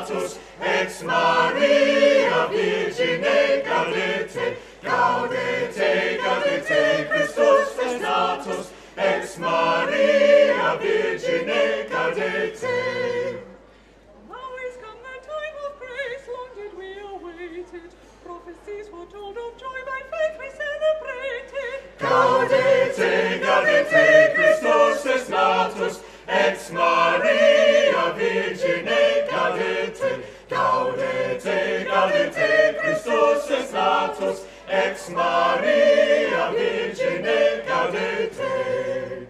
natus, ex Maria Virgine gaudete, gaudete, gaudete, Christus est natus, ex Maria Virgine gaudete. Now is come the time of grace, long did we await it. Prophecies foretold of joy, by faith we celebrate it. Gaudete, gaudete, Christus est natus, ex Maria Virgine gaudete, gaudete, gaudete, Christus est natus, ex Maria Virgine gaudete.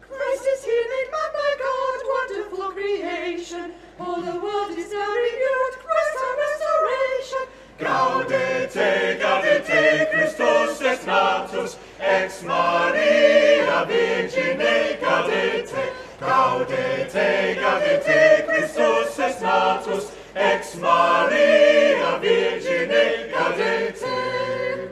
Christ is here made man by God, wonderful creation. All the world is now renewed, Christ our restoration. Gaudete, gaudete, Christus est natus, ex Maria Virgine gaudete, gaudete, gaudete, Christus est natus, ex Maria Virgine gaudete.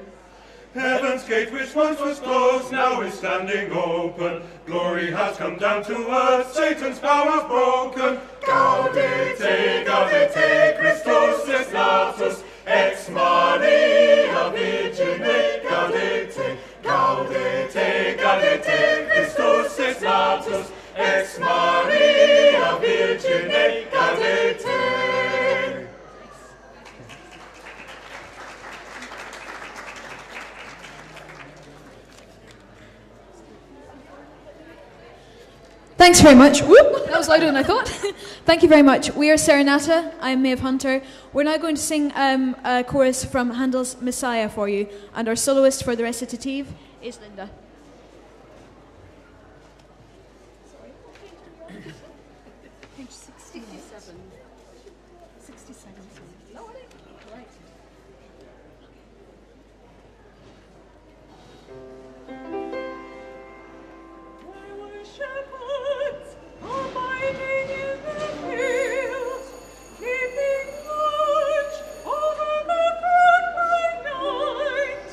Heaven's gate which once was closed now is standing open. Glory has come down to earth, Satan's power's broken. Gaudete, gaudete, Christus est natus, ex Maria Virgine gaudete, gaudete, gaudete, Christus est natus, ex Maria Virgine gaudete. Thanks very much. Whoop, that was louder than I thought. Thank you very much. We are Serenata. I'm Maeve Hunter. We're now going to sing a chorus from Handel's Messiah for you, and our soloist for the recitative is Linda. Page 67. 67. Right. There were shepherds abiding in the fields, keeping watch over the flock by night.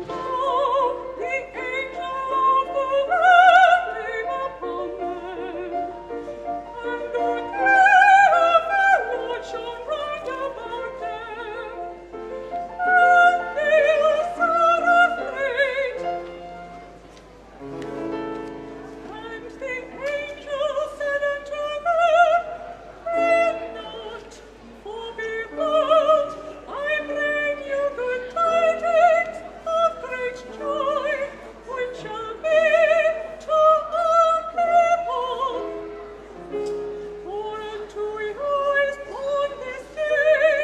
Oh, the angel of the Lord came upon them, and the care of the Lord shone round about them, and they were sore afraid. And the angel said unto them, Fear not, for behold, I bring you good tidings of great joy, which shall be to all people. For unto you is born this day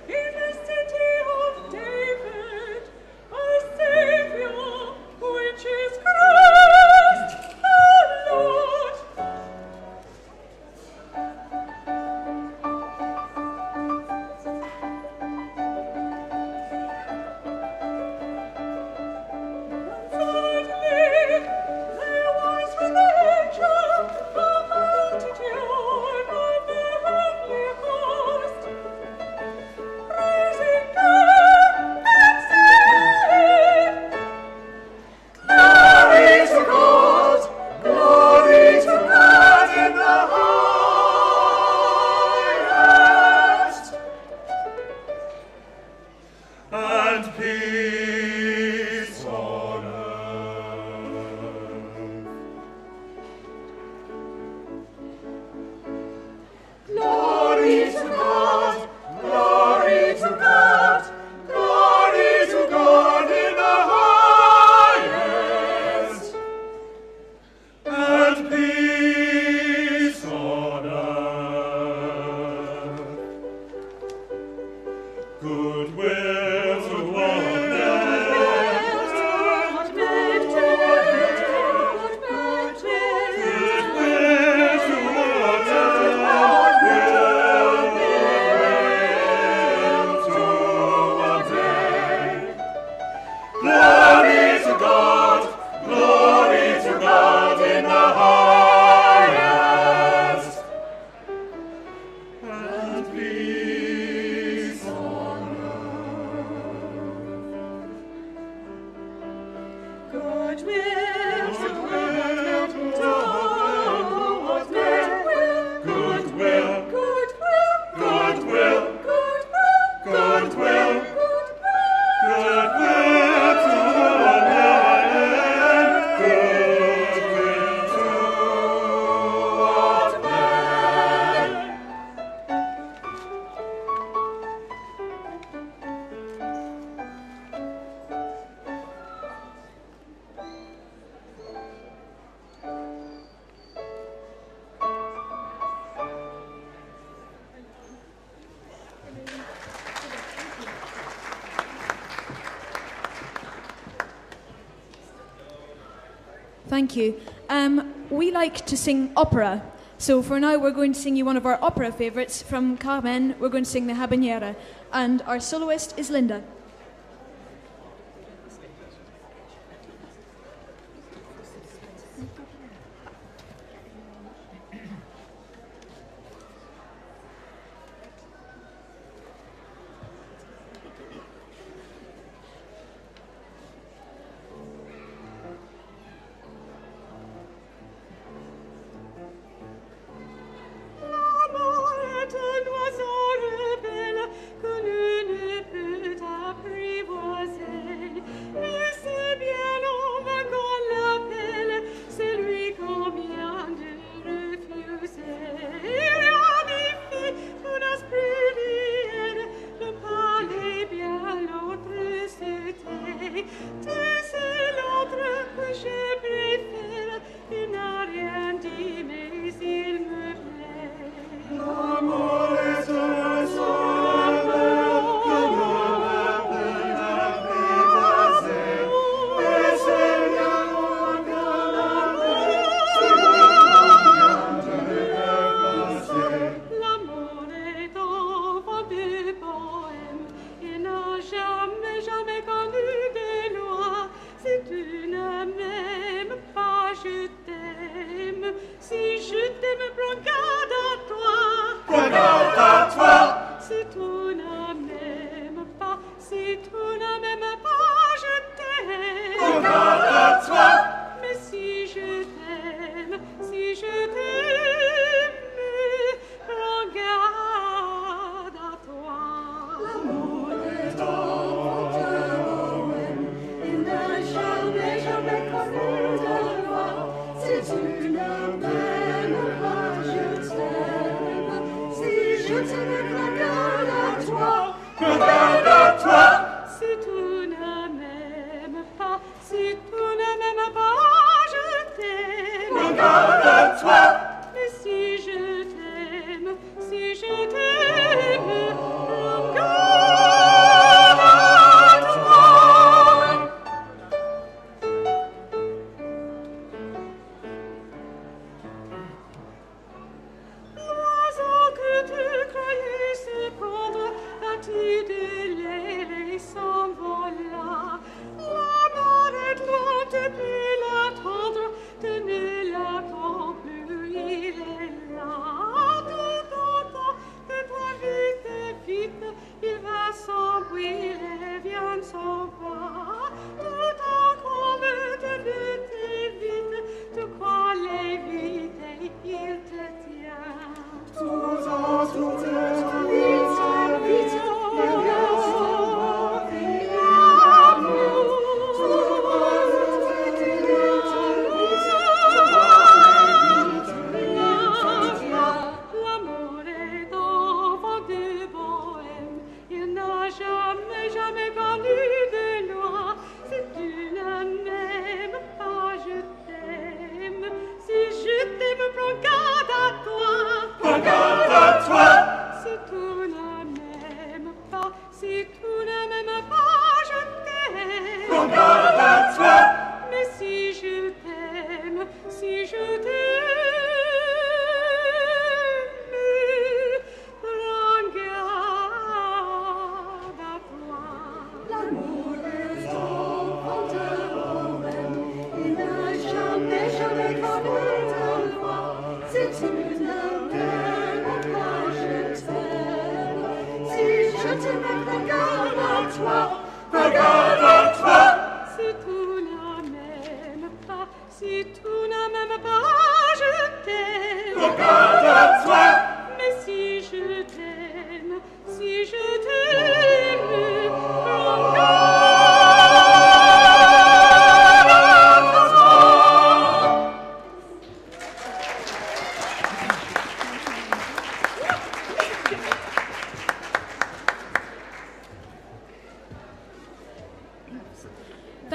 in the city of David a Saviour, which is Christ the Lord. Suddenly there was with the angel a multitude of the heavenly host, praising God and saying, Glory to God, glory to God in the highest, and peace on earth. Glory to God, glory to God, glory to God in the highest, and peace on earth. Goodwill toward men. What men to what men Goodwill toward men. Glory to God, glory to God in the highest, and peace on earth. Goodwill toward men. Thank you. We like to sing opera. So for now, we're going to sing you one of our opera favourites. From Carmen, we're going to sing the Habanera. And our soloist is Linda.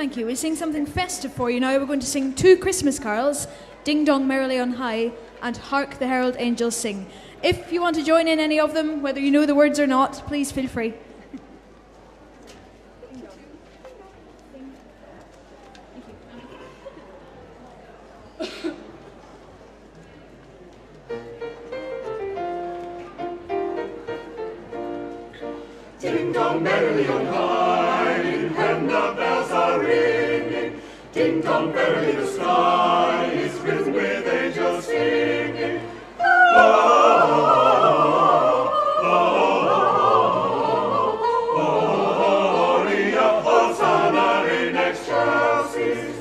Thank you. We'll sing something festive for you now. We're going to sing two Christmas carols, Ding Dong Merrily on High and Hark the Herald Angels Sing. If you want to join in any of them, whether you know the words or not, please feel free. Ding dong, verily the sky is filled with angels singing. Gloria, Hosanna in excelsis.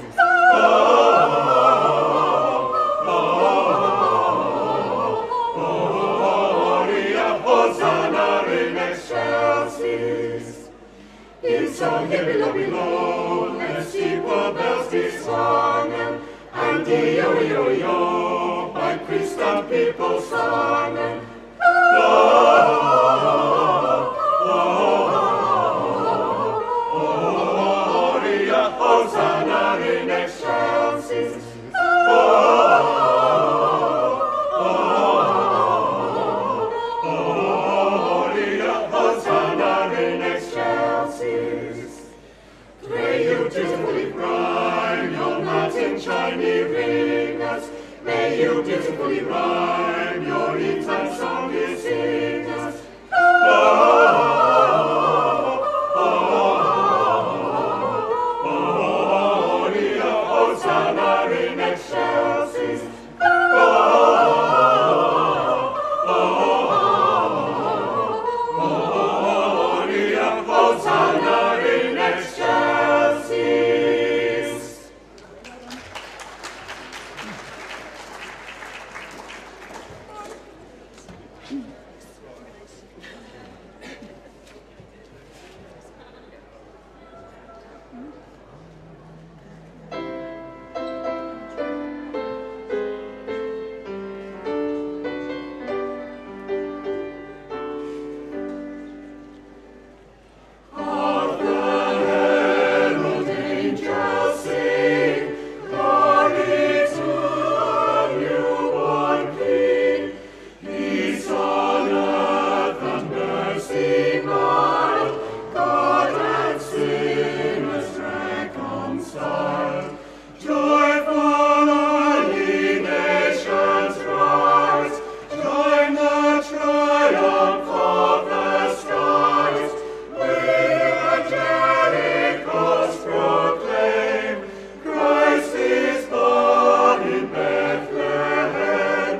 Gloria, Hosanna in excelsis. In song here below, and steeple bells be sung, and yo-yo-yo, by priest and people sung. Gloria, Hosanna in excelsis. Gloria, Hosanna in excelsis. Pray you dutifully prime your Latin Chinese ringers. May you dutifully rhyme your Eton song you singers. Gloria, Hosanna in excelsis. Gloria, Hosanna in excelsis. Hark the herald angels sing, glory to the newborn King. Peace on earth and mercy mild, God and sinners reconciled. Joyful all ye nations rise, join the triumph of the skies. With angelicals proclaim, Christ is born in Bethlehem.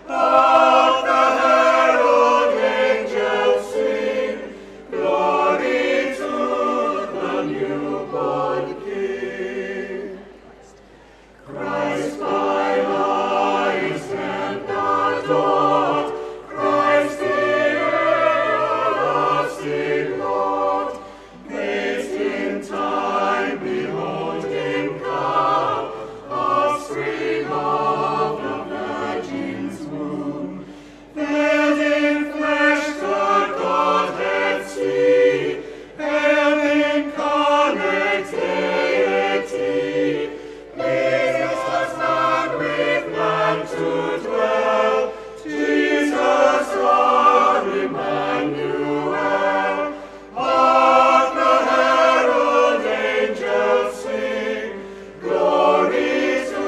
Hark the herald angels sing, glory to the newborn King. Christ by eyes and adored, Christ the everlasting Lord. Gazed in time, behold him come, offspring of the Virgin's womb. Veiled in flesh the Godhead see, hail incarnate deity. Pleased was man with man to dwell, Jesus our Emmanuel. Hark the herald angels sing, glory to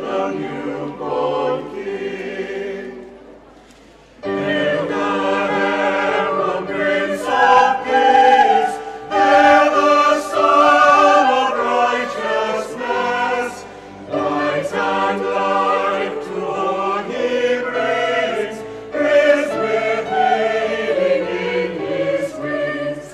the newborn King. Hail the herald Prince of Peace, hail the Son of Righteousness. Light and life to all he brings, is with healing in his wings.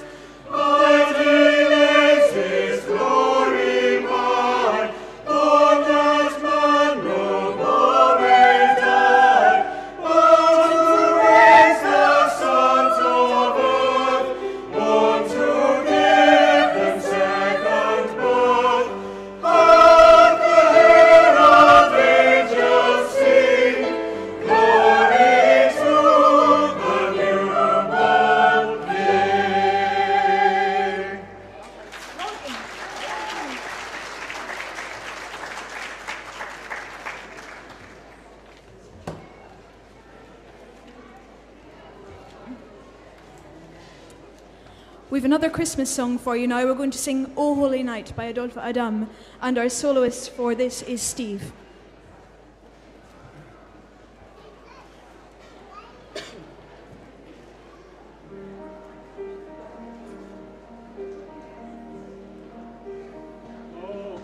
Mighty lays his glory by, on that man no more may die. Born to raise the sons of earth, born to give them second birth. Hark the herald angels sing, glory to the newborn King. We've another Christmas song for you now. We're going to sing O Holy Night by Adolphe Adam, and our soloist for this is Steve. O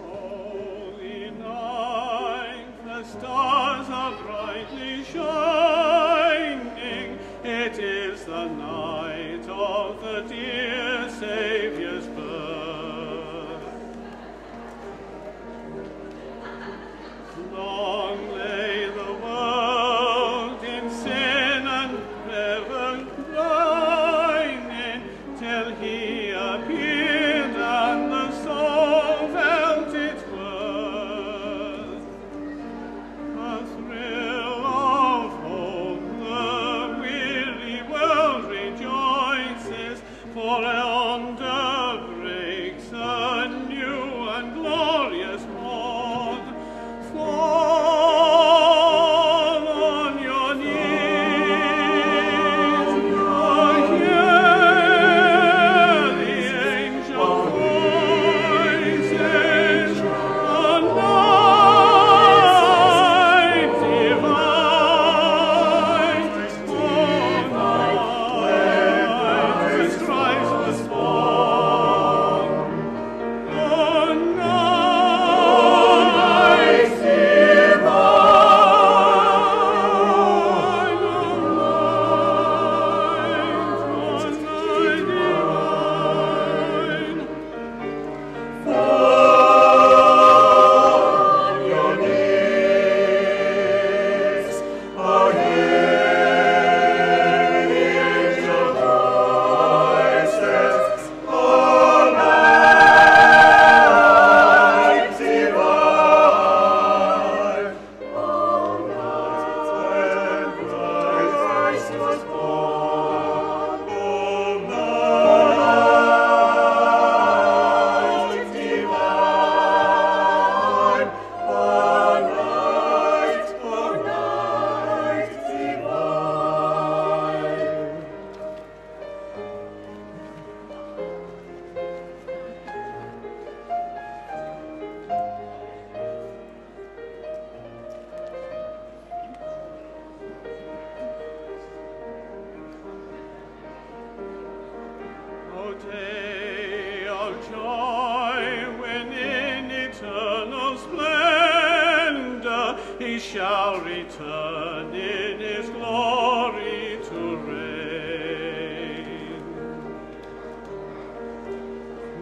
joy when in eternal splendor he shall return in his glory to reign.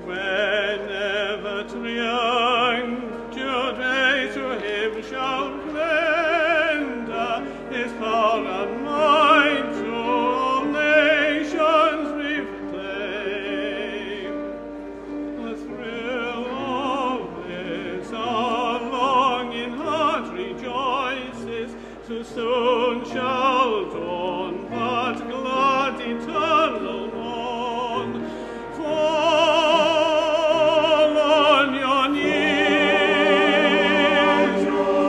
Whenever triumph today to him shall render his power and might to all nations reclaim. The thrill of this our longing heart rejoices, too soon shall dawn, but glad eternal morn. Fall on your knees,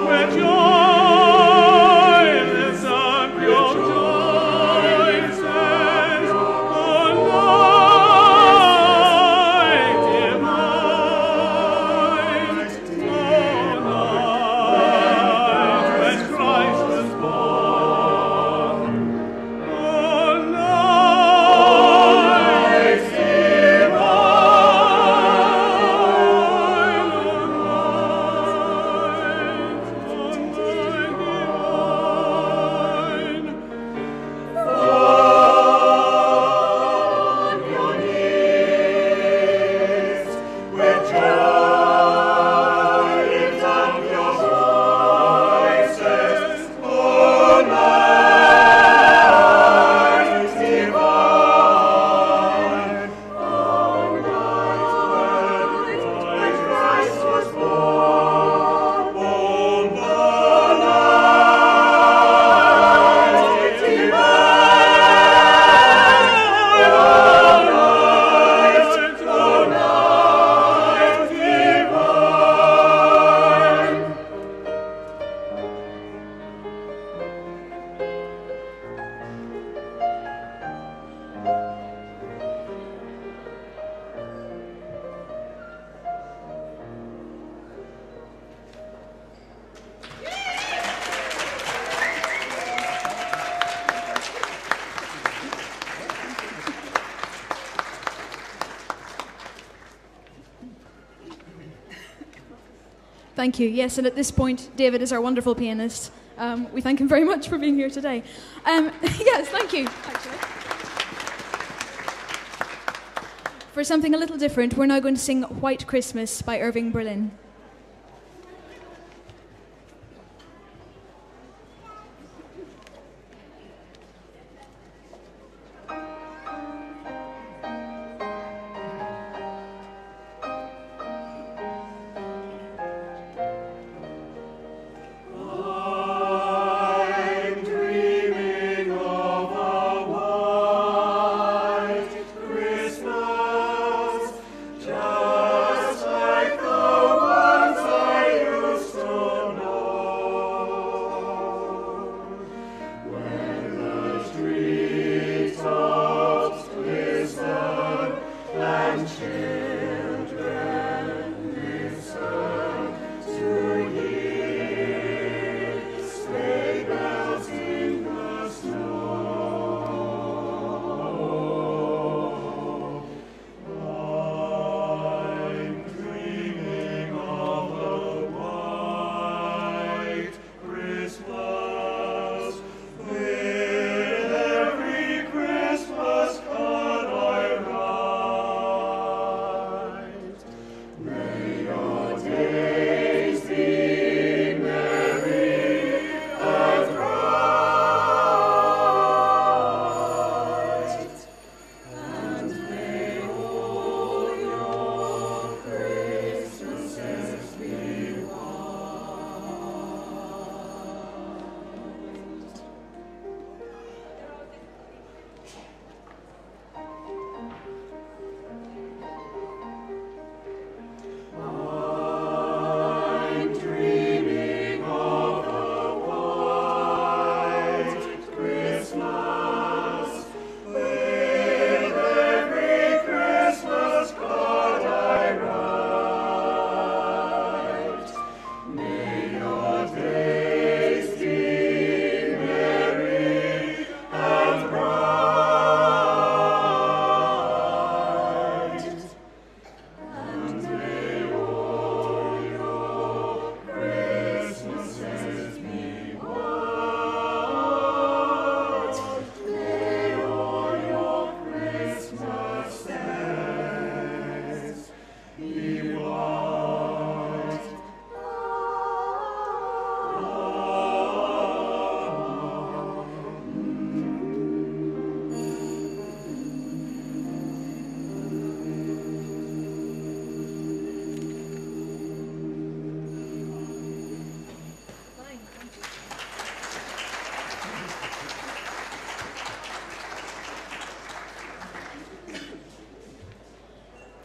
with joy lift up your voices, O night divine, O night when Christ was born, O night divine, O night divine. On your knees, with joy lift up your voices, O night divine, O night when Christ was born, O night divine, O night divine. Thank you. Yes, and at this point, David is our wonderful pianist. We thank him very much for being here today. Yes, thank you. Actually. For something a little different, we're now going to sing White Christmas by Irving Berlin. I'm dreaming of a white Christmas, just like the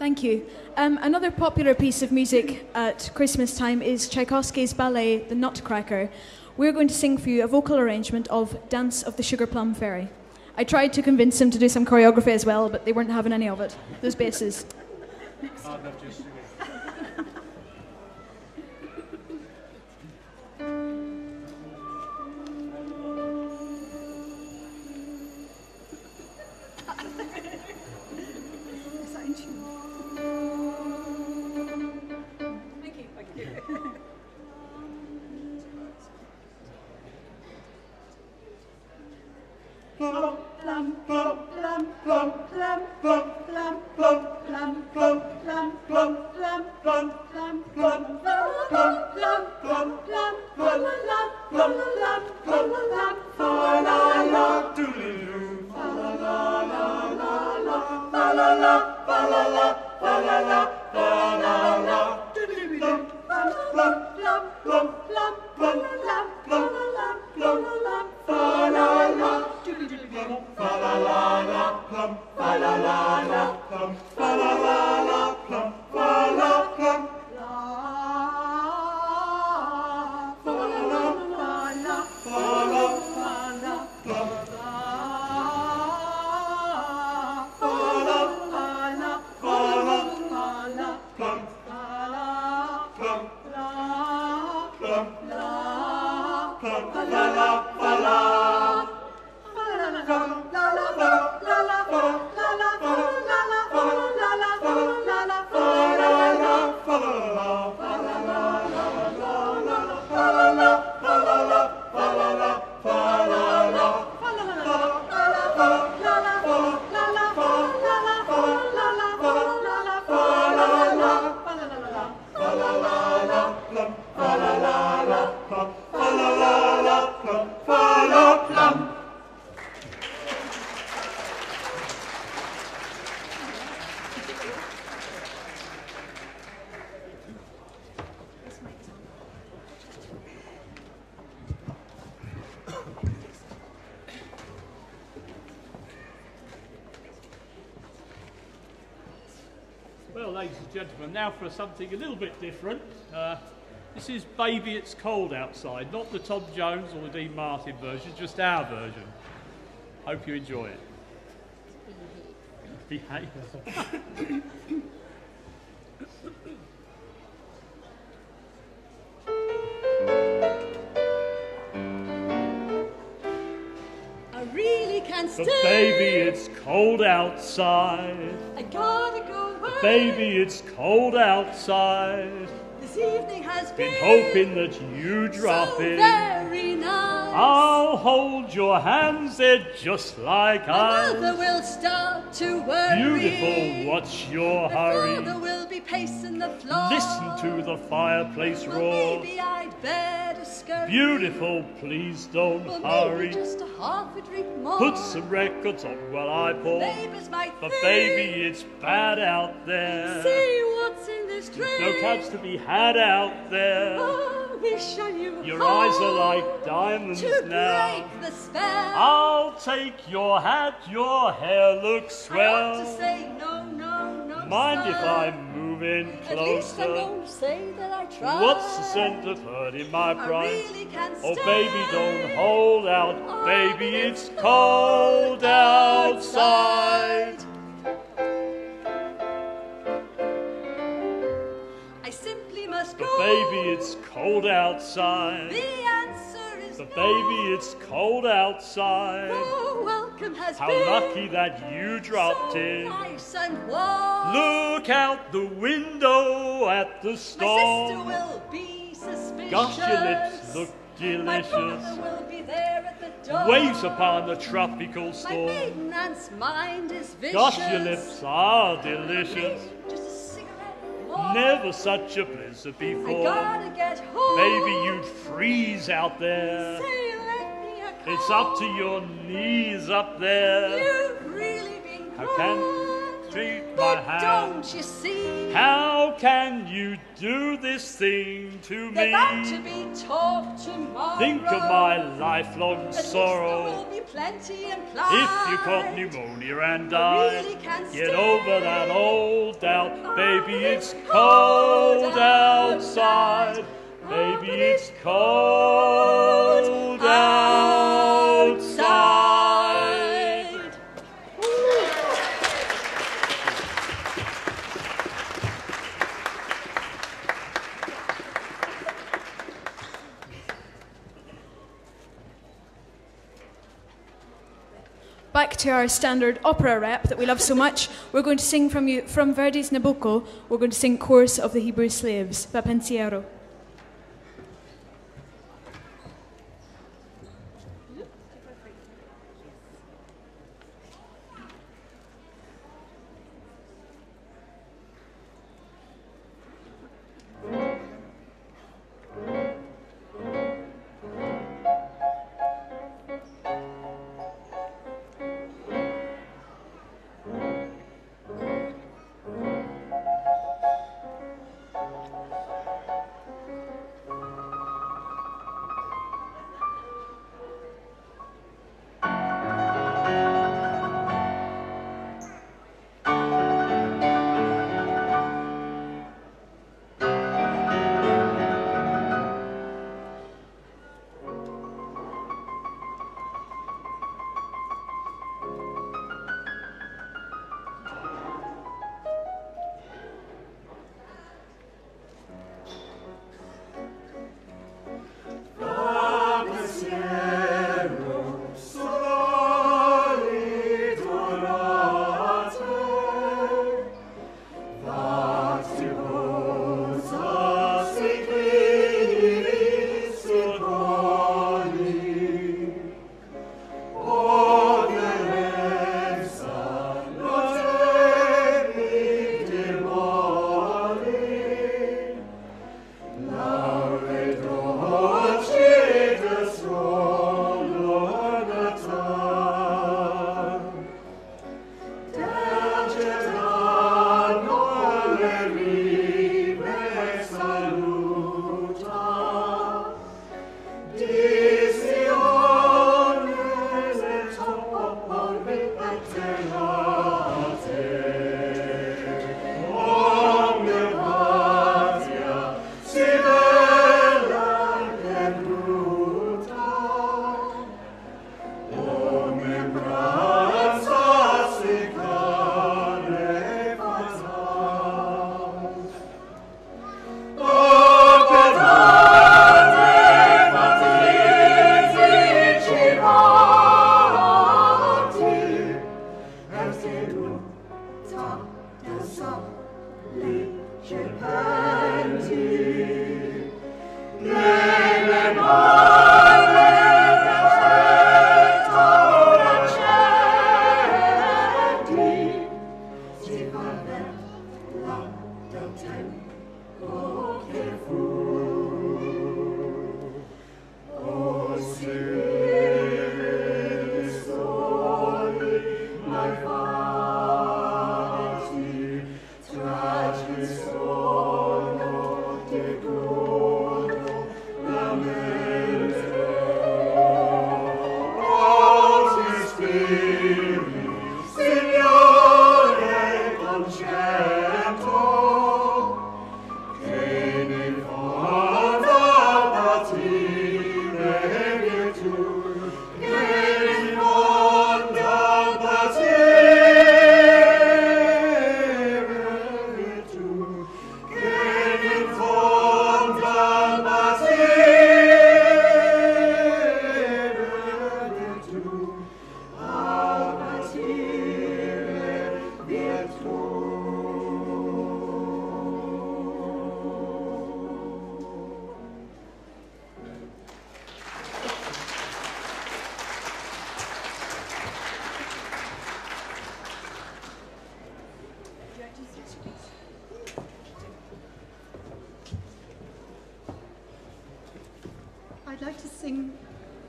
Thank you. Another popular piece of music at Christmas time is Tchaikovsky's ballet, The Nutcracker. We're going to sing for you a vocal arrangement of Dance of the Sugar Plum Fairy. I tried to convince them to do some choreography as well, but they weren't having any of it. Those basses. Well, ladies and gentlemen, now for something a little bit different. This is Baby It's Cold Outside, not the Tom Jones or the Dean Martin version, just our version. Hope you enjoy it. Behave. I really can't stay. But baby, it's cold outside. I gotta go away. Baby, it's cold outside. This evening has Been hoping that you drop so in. very nice. I'll hold your hands, they're just like My mother ice. will start to worry. Beautiful, what's your My hurry? father will be pacing the floor. Listen to the fireplace Well, roar. maybe I'd better scurry. Beautiful, please don't Well, hurry. maybe just a half a drink more. Put some records on while I pour. Neighbours might But think. baby, it's bad out there. See what's in this drink. No cabs to be had out there. I wish I knew Your how eyes are like diamonds to now. break the spell. I'll take your hat, your hair looks I ought to swell. say no, no, no. Mind if sir. I move in At least I'm closer? going to say that I tried. What's the scent of hurting my I pride? really can't Oh stay. baby, don't hold out. Oh, Baby, it's cold outside. I simply must But go. baby, it's cold outside. The answer is But no. baby, it's cold outside. Oh, welcome has How been lucky that you dropped so in. nice and warm. Look out the window at the My storm. sister will be suspicious. Gosh, your lips look My brother delicious. will be there at the door. Waves upon the tropical My storm. maiden aunt's mind is vicious. Gosh, your lips are delicious. Just a cigarette more. Never such a blizzard I before. gotta get home. Baby, you'd freeze out there. Say, let me a It's call. up to your knees up there. You've really been How can good. treat my But hand. don't you see? How can you do this thing to They're me? bound to be taught tomorrow. Think of my lifelong At least sorrow. there will be plenty implied. If you caught pneumonia and I died, really can't get stay. over that old doubt. Oh, Baby, it's it's cold cold outside. outside. Baby, Oh, it's cold outside. Back to our standard opera rep that we love so much. We're going to sing from Verdi's Nabucco. We're going to sing Chorus of the Hebrew Slaves, Va Pensiero.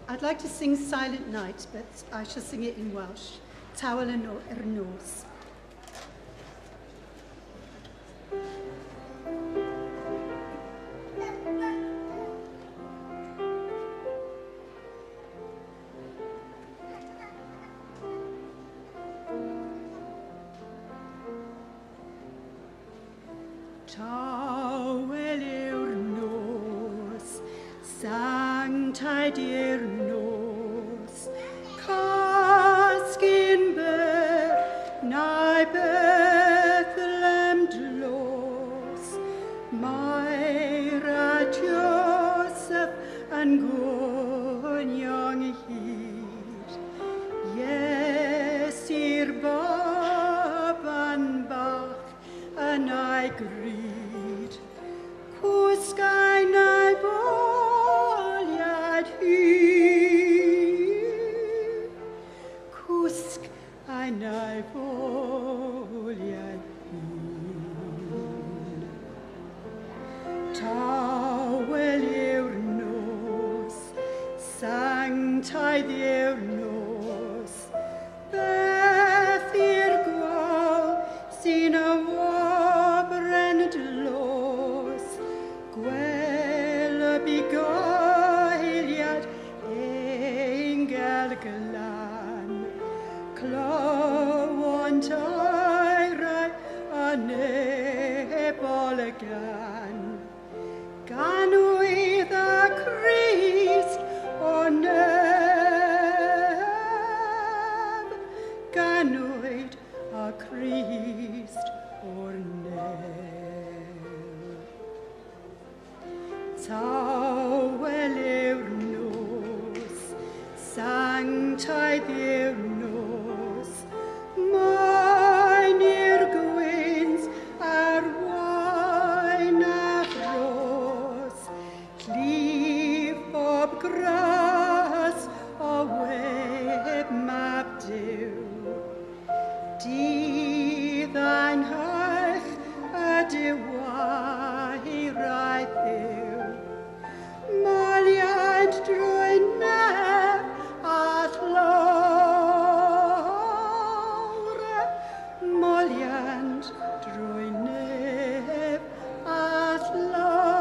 I'd like to sing Silent Night, but I shall sing it in Welsh. Tawel yn nos. Tawel yw'r nos, sanctaidd yw'r nos, casgyn byr, neu Bethlehem dlos, Maira Joseph yn gwynion hyd, Iesir baban bach yn ei gryd, cwsgain ei boliad hyd, cwsg ein ei boliad hyd. Tawel yw'r nos, sanctaidd yw'r nos, beth i'r gwal sy'n y wobren dlos, gwelyb i goeliad engel glan, clywont airau a nebol y gan. Ganwydd a Christ o neb, ganwyd a Christ o'r neb. Tawel yw'r nos, sanctaidd yw'r nos, mae'n i'r gwyns a'r wain a ros, llif bob gras o web mab Duw. Dydd ein hach a dywairau Dduw. Maliant drwy nef a llawr, maliant drwy nef a llawr.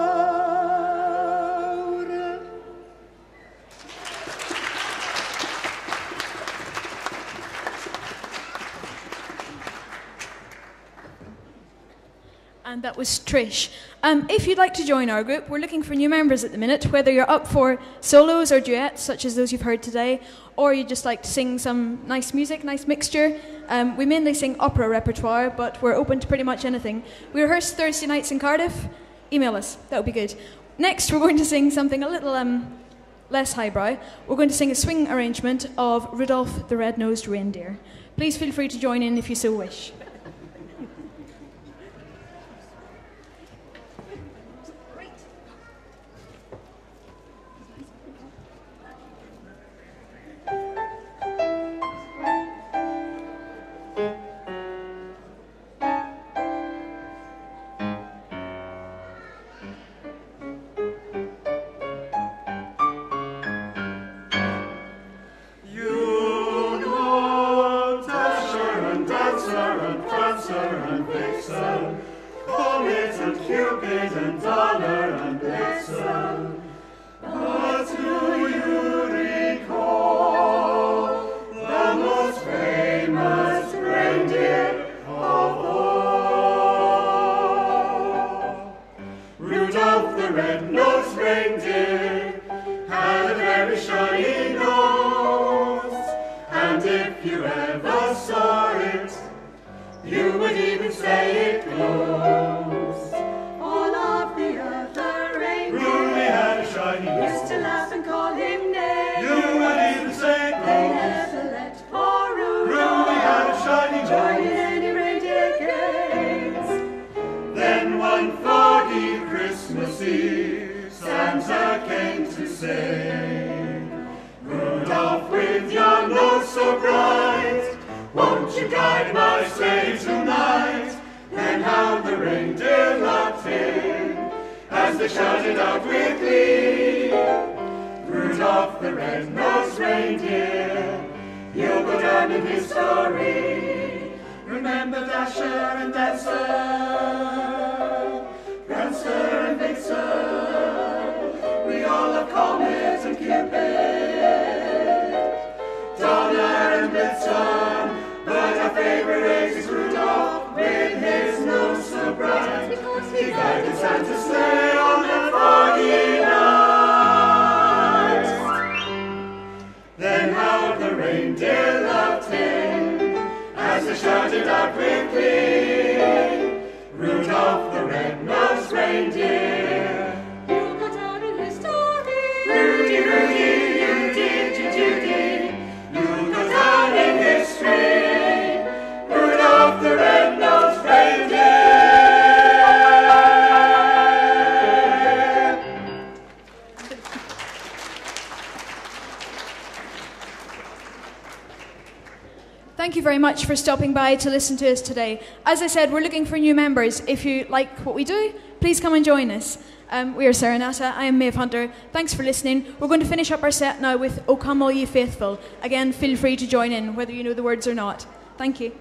And that was Trish. If you'd like to join our group, we're looking for new members at the minute, whether you're up for solos or duets, such as those you've heard today, or you'd just like to sing some nice music, nice mixture. We mainly sing opera repertoire, but we're open to pretty much anything. We rehearse Thursday nights in Cardiff. Email us, that would be good. Next, we're going to sing something a little less highbrow. We're going to sing a swing arrangement of Rudolph the Red-Nosed Reindeer. Please feel free to join in if you so wish. Santa's sleigh on the foggy night. Then how the reindeer loved him as they shouted out with glee, Rudolph the red-nosed reindeer. You'll go down in history. Rudy, Rudy, Judy, you'll go down in history. Rudolph the red-nosed reindeer. Thank you very much for stopping by to listen to us today. As I said, we're looking for new members. If you like what we do, please come and join us. We are Serenata. I am Maeve Hunter. Thanks for listening. We're going to finish up our set now with O Come All Ye Faithful. Again, feel free to join in, whether you know the words or not. Thank you.